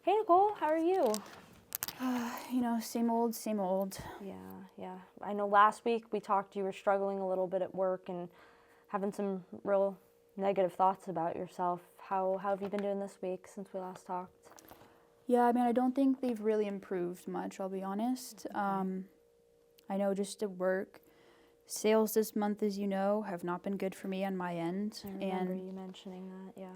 Hey Nicole, how are you? Same old, same old. Yeah. I know last week we talked, you were struggling a little bit at work and having some real negative thoughts about yourself. How have you been doing this week since we last talked? Yeah, I don't think they've really improved much, I'll be honest. I know just at work, sales this month, as you know, have not been good for me on my end. I remember And you mentioning that, yeah.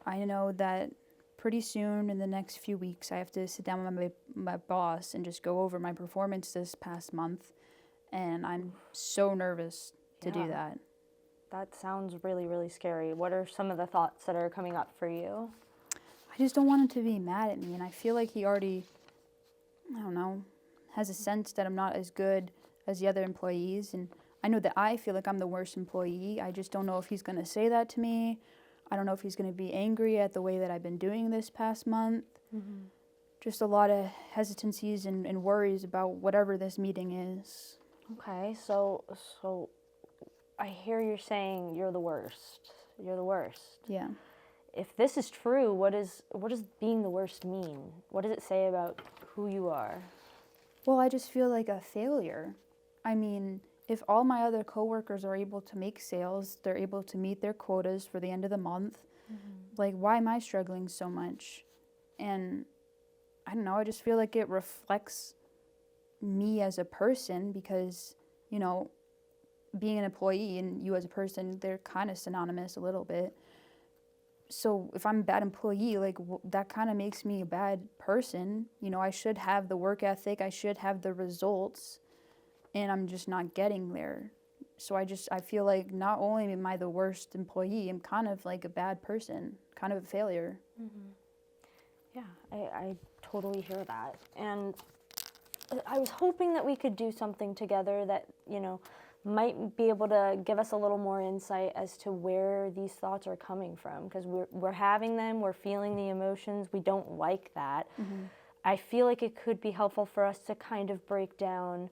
I know that pretty soon in the next few weeks, I have to sit down with my boss and just go over my performance this past month. And I'm so nervous to do Yeah. that. That sounds really, really scary. What are some of the thoughts that are coming up for you? I just don't want him to be mad at me. And I feel like he already, I don't know, has a sense that I'm not as good as the other employees. And I know that I feel like I'm the worst employee. I just don't know if he's going to say that to me. I don't know if he's going to be angry at the way that I've been doing this past month. Mm-hmm. Just a lot of hesitancies and worries about whatever this meeting is. Okay, so I hear you're saying you're the worst. You're the worst. Yeah. If this is true, what does being the worst mean? What does it say about who you are? Well, I just feel like a failure. If all my other coworkers are able to make sales, they're able to meet their quotas for the end of the month, like, why am I struggling so much? And I don't know, I just feel like it reflects me as a person because, being an employee and you as a person, they're kind of synonymous a little bit. So if I'm a bad employee, that kind of makes me a bad person. I should have the work ethic, I should have the results, and I'm just not getting there. So I feel like not only am I the worst employee, I'm kind of like a bad person, kind of a failure. Yeah, I totally hear that. And I was hoping that we could do something together that, might be able to give us a little more insight as to where these thoughts are coming from. Because we're having them, we're feeling the emotions, we don't like that. I feel like it could be helpful for us to kind of break down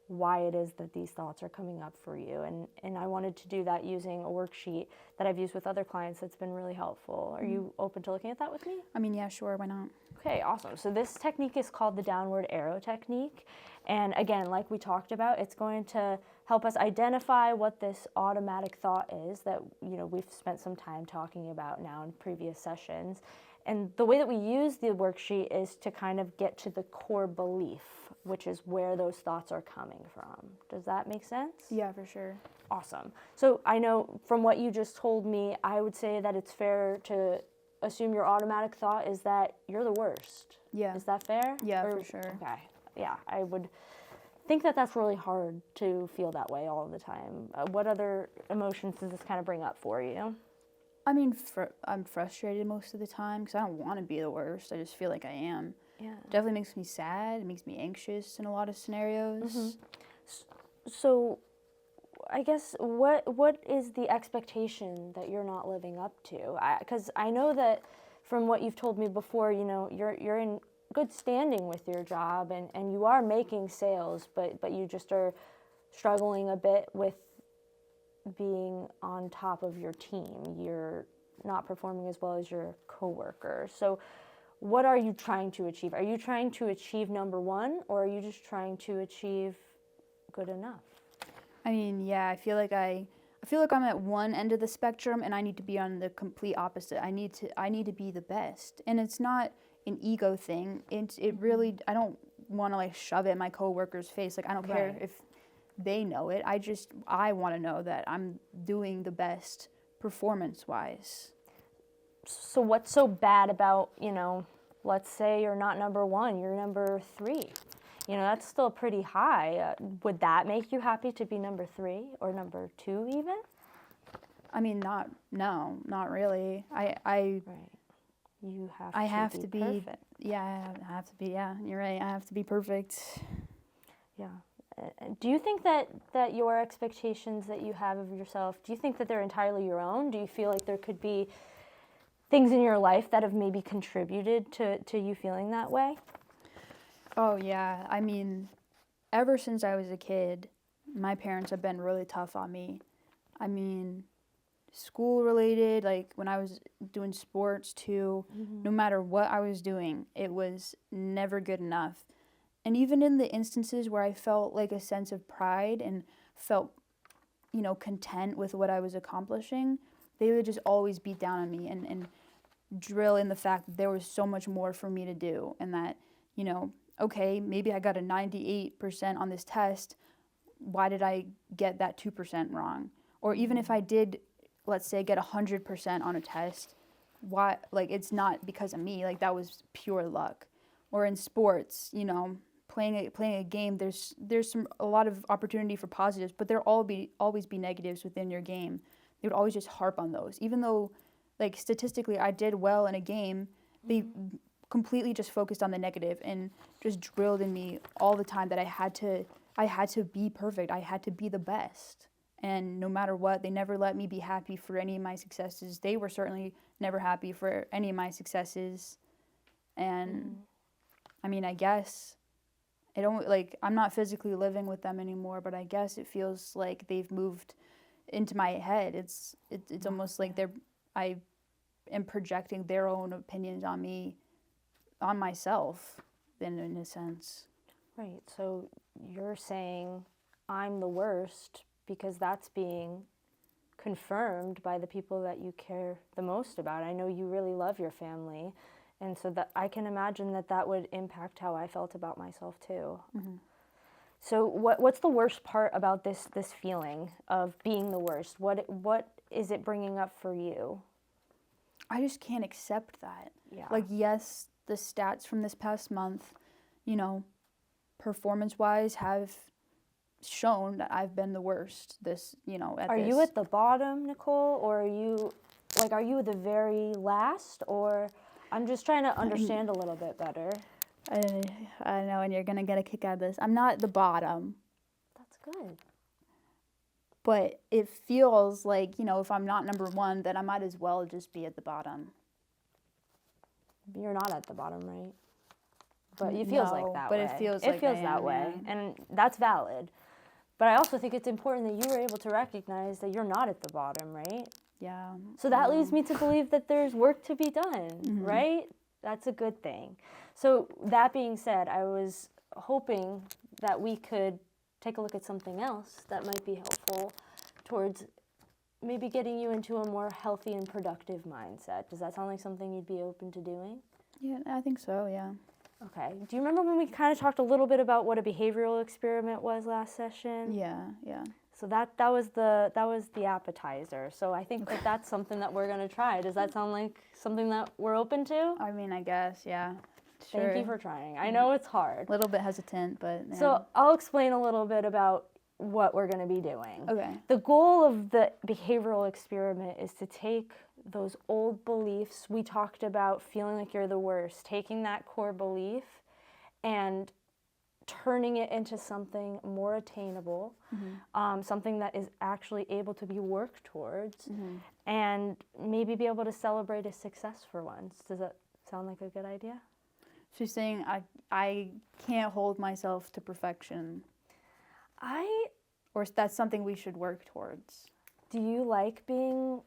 why it is that these thoughts are coming up for you. And I wanted to do that using a worksheet that I've used with other clients that's been really helpful. Are you open to looking at that with me? Yeah, sure, why not? Okay, awesome. So this technique is called the downward arrow technique. And again, like we talked about, it's going to help us identify what this automatic thought is that, we've spent some time talking about now in previous sessions. And the way that we use the worksheet is to kind of get to the core belief, which is where those thoughts are coming from. Does that make sense? Yeah, for sure. Awesome. So I know from what you just told me, I would say that it's fair to assume your automatic thought is that you're the worst. Yeah. Is that fair? Yeah, for sure. Okay. Yeah, I would think that that's really hard to feel that way all the time. What other emotions does this kind of bring up for you? I'm frustrated most of the time because I don't want to be the worst. I just feel like I am. Yeah. Definitely makes me sad. It makes me anxious in a lot of scenarios. So I guess what is the expectation that you're not living up to? Because I know that from what you've told me before, you're in good standing with your job and you are making sales, but you just are struggling a bit with being on top of your team. You're not performing as well as your coworker. So what are you trying to achieve? Are you trying to achieve number one, or are you just trying to achieve good enough? Yeah, I feel like I'm at one end of the spectrum and I need to be on the complete opposite. I need to be the best. And it's not an ego thing. It really, I don't want to shove it in my coworkers' face. I don't care if they know it. I want to know that I'm doing the best performance-wise. So what's so bad about, let's say you're not number one, you're number three. That's still pretty high. Would that make you happy to be number three or number two even? Not really. Right. I have to be perfect. Yeah, I have to be, yeah, you're right. I have to be perfect. Yeah. Do you think that your expectations that you have of yourself, do you think that they're entirely your own? Do you feel like there could be things in your life that have maybe contributed to you feeling that way? Oh, yeah. Ever since I was a kid, my parents have been really tough on me. school related, like when I was doing sports too, no matter what I was doing, it was never good enough. And even in the instances where I felt like a sense of pride and felt, content with what I was accomplishing, they would just always beat down on me and drill in the fact that there was so much more for me to do, and that, okay, maybe I got a 98% on this test. Why did I get that 2% wrong? Or even if I did, let's say, get 100% on a test, why, like, it's not because of me, like that was pure luck. Or in sports, playing a game, there's a lot of opportunity for positives, but there always be negatives within your game. They would always just harp on those, even though, like, statistically I did well in a game. They completely just focused on the negative and just drilled in me all the time that I had to be perfect. I had to be the best. And no matter what, they never let me be happy for any of my successes. They were certainly never happy for any of my successes. And I mean, I guess it don't, like, I'm not physically living with them anymore, but I guess it feels like they've moved into my head. It's almost like I am projecting their own opinions on me, on myself, in a sense. Right. So you're saying I'm the worst because that's being confirmed by the people that you care the most about. I know you really love your family, and so that I can imagine that would impact how I felt about myself too. So what's the worst part about this feeling of being the worst? What is it bringing up for you? I just can't accept that. Yeah. Like, yes, the stats from this past month, performance-wise have shown that I've been the worst Are you at the bottom, Nicole, or are you the very last, or I'm just trying to understand a little bit better. I know, and you're going to get a kick out of this. I'm not at the bottom. That's good. But it feels like, if I'm not number one, then I might as well just be at the bottom. You're not at the bottom, right? But it feels like that way. But it feels that way, and that's valid. But I also think it's important that you were able to recognize that you're not at the bottom, right? Yeah. So that leads me to believe that there's work to be done, right? That's a good thing. So that being said, I was hoping that we could take a look at something else that might be helpful towards maybe getting you into a more healthy and productive mindset. Does that sound like something you'd be open to doing? Yeah, I think so, yeah. Okay. Do you remember when we kind of talked a little bit about what a behavioral experiment was last session? Yeah. So that was the appetizer. So I think that's something that we're going to try. Does that sound like something that we're open to? I mean, I guess, yeah. Sure. Thank you for trying. I know it's hard. A little bit hesitant, but yeah. So I'll explain a little bit about what we're going to be doing. Okay. The goal of the behavioral experiment is to take those old beliefs we talked about, feeling like you're the worst, taking that core belief and turning it into something more attainable, something that is actually able to be worked towards, and maybe be able to celebrate a success for once. Does that sound like a good idea? She's saying I can't hold myself to perfection. Or that's something we should work towards. Do you like being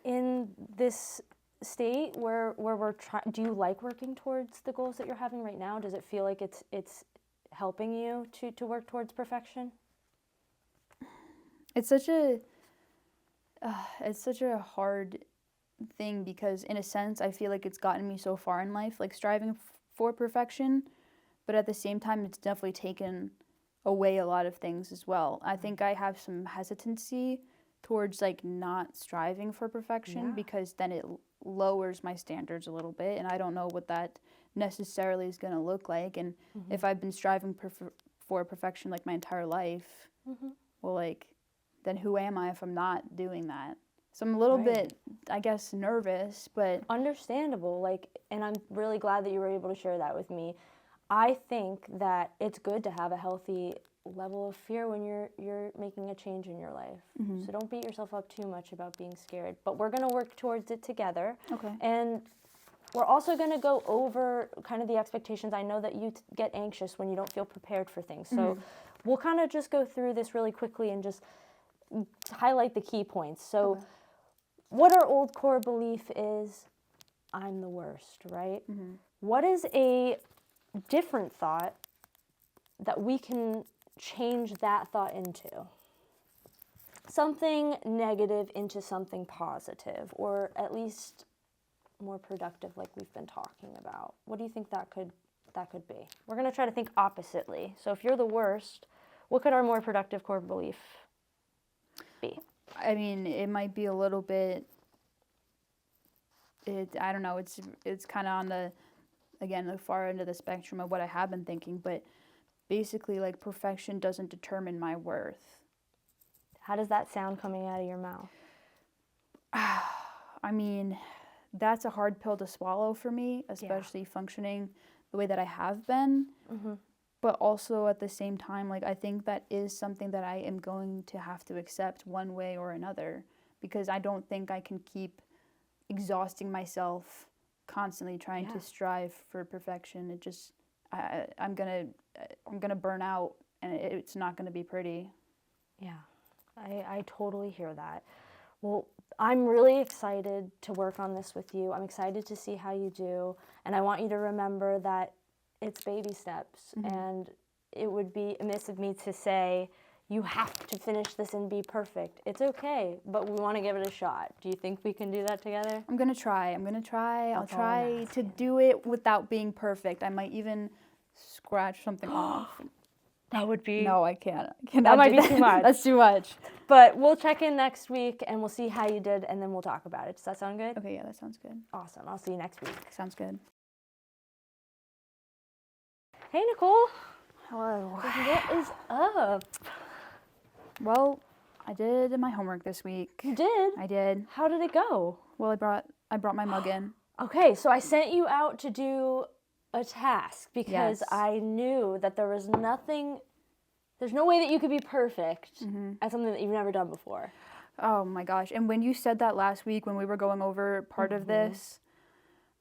in this state where we're trying? Do you like working towards the goals that you're having right now? Does it feel like it's helping you to work towards perfection? It's such a hard thing because, in a sense, I feel like it's gotten me so far in life, like striving for perfection, but at the same time, it's definitely taken away a lot of things as well. I think I have some hesitancy towards like not striving for perfection because then it lowers my standards a little bit, and I don't know what that necessarily is going to look like. And if I've been striving for perfection like my entire life, well, like, then who am I if I'm not doing that? So I'm a little bit, I guess, nervous, but understandable. Like, and I'm really glad that you were able to share that with me. I think that it's good to have a healthy level of fear when you're making a change in your life. So don't beat yourself up too much about being scared. But we're going to work towards it together. Okay. And we're also going to go over kind of the expectations. I know that you get anxious when you don't feel prepared for things. So we'll kind of just go through this really quickly and just highlight the key points. So what our old core belief is, I'm the worst, right? What is a different thought that we can change that thought into? Something negative into something positive, or at least more productive, like we've been talking about. What do you think that could be? We're going to try to think oppositely. So if you're the worst, what could our more productive core belief be? I mean, it might be a little bit, I don't know, it's kind of on the, again, the far end of the spectrum of what I have been thinking, but basically, like, perfection doesn't determine my worth. How does that sound coming out of your mouth? I mean, that's a hard pill to swallow for me, especially functioning the way that I have been. But also at the same time, like, I think that is something that I am going to have to accept one way or another, because I don't think I can keep exhausting myself constantly trying to strive for perfection. It just, I'm gonna burn out, and it's not gonna be pretty. Yeah, I totally hear that. Well, I'm really excited to work on this with you. I'm excited to see how you do. And I want you to remember that it's baby steps. And it would be amiss of me to say, you have to finish this and be perfect. It's okay, but we want to give it a shot. Do you think we can do that together? I'm gonna try. I'll That's all try I'm to asking. do it without being perfect. I might even scratch something off. That would be... No, I can't. I cannot might do be too much. That's too much. But we'll check in next week and we'll see how you did, and then we'll talk about it. Does that sound good? Okay, yeah, that sounds good. Awesome. I'll see you next week. Sounds good. Hey, Nicole. Hello. What is up? Well, I did my homework this week. You did? I did. How did it go? Well, I brought my mug in. Okay, so I sent you out to do a task because Yes. I knew that there's no way that you could be perfect at something that you've never done before. Oh my gosh. And when you said that last week when we were going over part of this,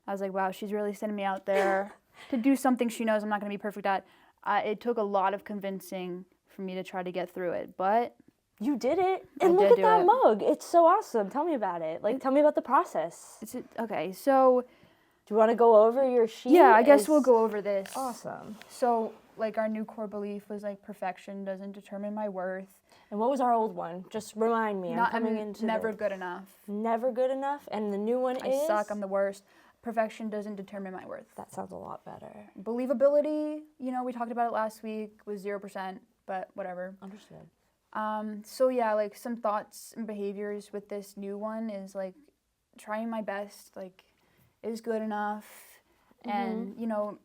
I was like, wow, she's really sending me out there to do something she knows I'm not going to be perfect at. It took a lot of convincing for me to try to get through it, but You did it. And I look did at do that it. mug. It's so awesome. Tell me about it. Like, tell me about the process. okay. So Do you want to go over your sheet? yeah, I guess we'll go over this. Awesome. So like our new core belief was like perfection doesn't determine my worth. And what was our old one? Just remind me. I'm coming into never this. good enough. Never good enough. And the new one I is? suck. I'm the worst. Perfection doesn't determine my worth. That sounds a lot better. Believability, we talked about it last week, was 0%, but whatever. Understood. So yeah, like some thoughts and behaviors with this new one is like trying my best, like is good enough. And,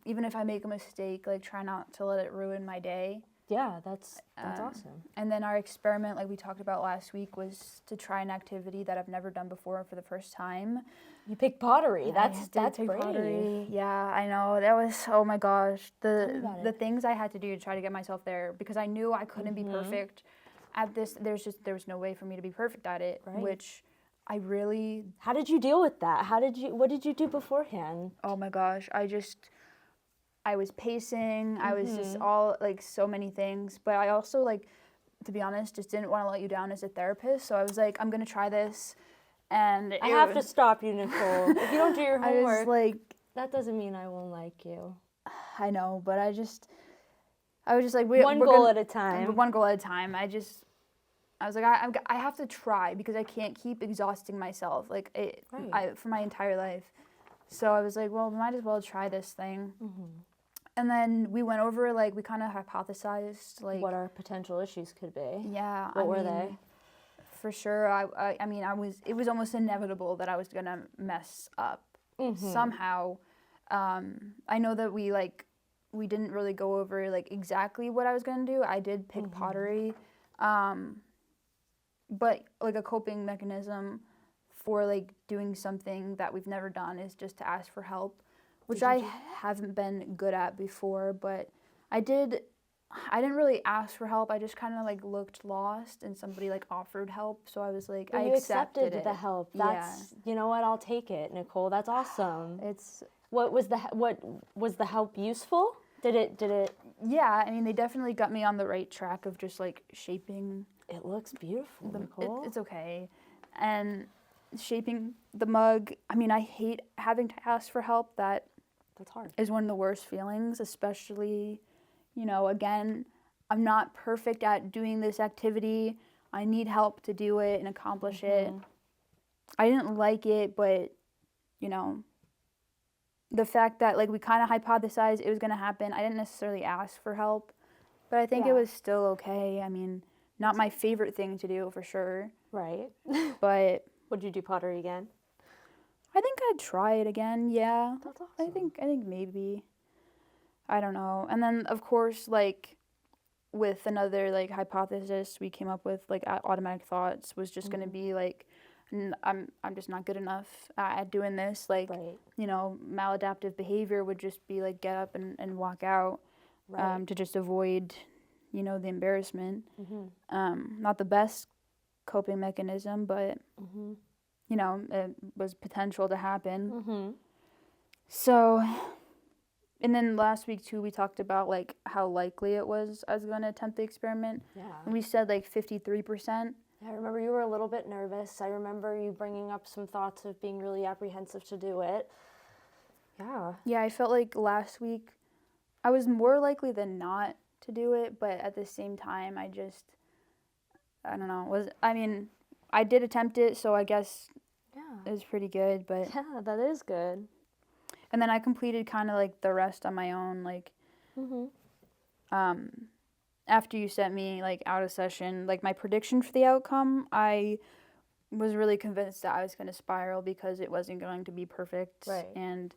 even if I make a mistake, like try not to let it ruin my day. Yeah, that's awesome. And then our experiment, like we talked about last week, was to try an activity that I've never done before for the first time. You picked pottery. I That's did pick brave. pottery. Yeah, I know. That was, oh my gosh, Tell me about the it. things I had to do to try to get myself there, because I knew I couldn't be perfect at this. There was no way for me to be perfect at it, Right. which I really, How did you deal with that? What did you do beforehand? oh my gosh, I was pacing. I was just all like so many things, but I also, like, to be honest, just didn't want to let you down as a therapist. So I was like, I'm gonna try this, and I have to stop you, Nicole. If you don't do your I was homework, like, that doesn't mean I won't like you. I know, but I was just like, One goal at a time. One goal at a time. I was like, I have to try, because I can't keep exhausting myself Right. for my entire life. So I was like, well, might as well try this thing. And then we went over, like, we kind of hypothesized, like, What our potential issues could be. yeah. What were they? For sure. It was almost inevitable that I was gonna mess up somehow. I know that we didn't really go over like exactly what I was gonna do. I did pick pottery, but like a coping mechanism for like doing something that we've never done is just to ask for help, which I haven't been good at before. But I didn't really ask for help. I just kind of like looked lost, and somebody like offered help, so I was like, But I you accepted it. the help. Yeah. That's you know what? I'll take it, Nicole. That's awesome. It's What was the help useful? Did it? Yeah, I mean, they definitely got me on the right track of just like shaping. It looks beautiful, Nicole. It's okay, and shaping the mug. I mean, I hate having to ask for help. That's hard. Is one of the worst feelings, especially, again, I'm not perfect at doing this activity. I need help to do it and accomplish it. I didn't like it, but, the fact that, like, we kind of hypothesized it was going to happen, I didn't necessarily ask for help, but I think it was still okay. I mean, not my favorite thing to do for sure. Right. But would you do pottery again? I think I'd try it again, yeah. That's awesome. I think maybe. I don't know. And then, of course, like, with another, like, hypothesis we came up with, like, automatic thoughts was just going to be, like, I'm just not good enough at doing this. Like, maladaptive behavior would just be, like, get up and walk out to just avoid, the embarrassment. Not the best coping mechanism, but, it was potential to happen. So, and then last week, too, we talked about, like, how likely it was I was going to attempt the experiment. Yeah. And we said, like, 53%. I remember you were a little bit nervous. I remember you bringing up some thoughts of being really apprehensive to do it. Yeah. Yeah, I felt like last week I was more likely than not to do it, but at the same time, I don't know. I did attempt it, so I guess it was pretty good. But yeah, that is good. And then I completed kind of, like, the rest on my own, like, after you sent me, like, out of session, like, my prediction for the outcome, I was really convinced that I was going to spiral because it wasn't going to be perfect. Right. And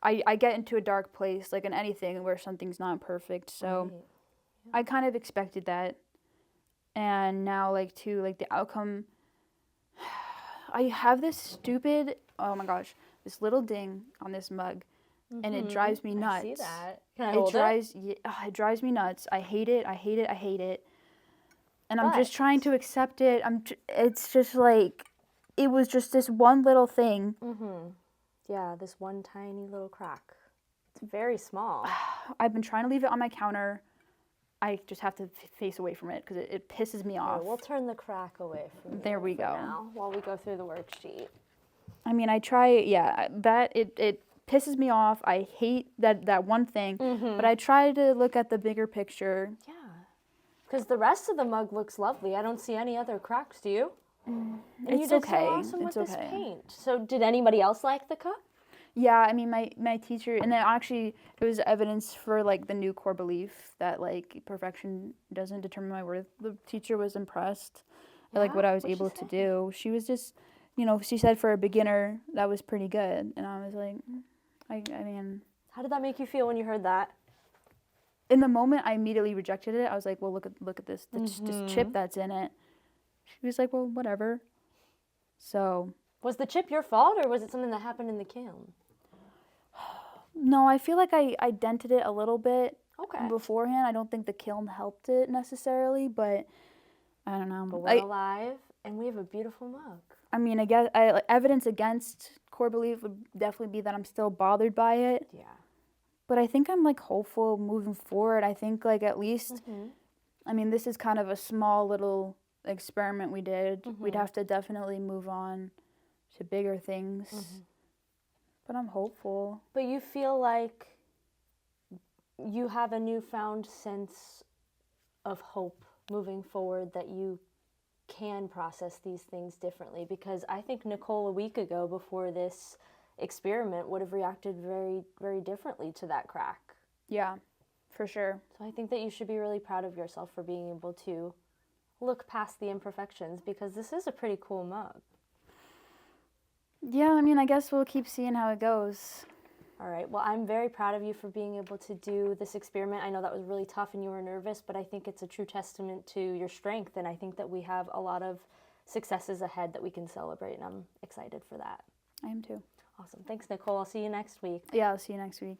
I get into a dark place, like, in anything where something's not perfect. So I kind of expected that. And now, like, too, like, the outcome, I have this stupid, oh my gosh, this little ding on this mug, and it drives me nuts. I see that. Can I hold it? It drives me nuts. I hate it. And I'm just trying to accept it. It's just like, it was just this one little thing. Yeah, this one tiny little crack. It's very small. I've been trying to leave it on my counter. I just have to face away from it because it pisses me off. We'll turn the crack away from you. There we go. Now, while we go through the worksheet. I mean, I try, it pisses me off. I hate that one thing, but I try to look at the bigger picture. Yeah, because the rest of the mug looks lovely. I don't see any other cracks, do you? And it's you did okay. so awesome It's with okay. this paint. So did anybody else like the cup? Yeah, I mean, my teacher, and then actually it was evidence for, like, the new core belief that, like, perfection doesn't determine my worth. The teacher was impressed at, like, what I was able to do. She was just, she said for a beginner, that was pretty good. And I was like, I mean. How did that make you feel when you heard that? In the moment, I immediately rejected it. I was like, well, look at this, this chip that's in it. She was like, well, whatever. So. Was the chip your fault, or was it something that happened in the kiln? No, I feel like I dented it a little bit beforehand. I don't think the kiln helped it necessarily, but I don't know. But we're alive, and we have a beautiful mug. I mean, I guess evidence against core belief would definitely be that I'm still bothered by it. Yeah. But I think I'm, like, hopeful moving forward. I think, like, at least, I mean, this is kind of a small little experiment we did. We'd have to definitely move on to bigger things. But I'm hopeful. But you feel like you have a newfound sense of hope moving forward that you can process these things differently, because I think Nicole a week ago before this experiment would have reacted very, very differently to that crack. Yeah, for sure. So I think that you should be really proud of yourself for being able to look past the imperfections, because this is a pretty cool mug. Yeah, I mean, I guess we'll keep seeing how it goes. All right. Well, I'm very proud of you for being able to do this experiment. I know that was really tough and you were nervous, but I think it's a true testament to your strength, and I think that we have a lot of successes ahead that we can celebrate, and I'm excited for that. I am too. Awesome. Thanks, Nicole. I'll see you next week. Yeah, I'll see you next week.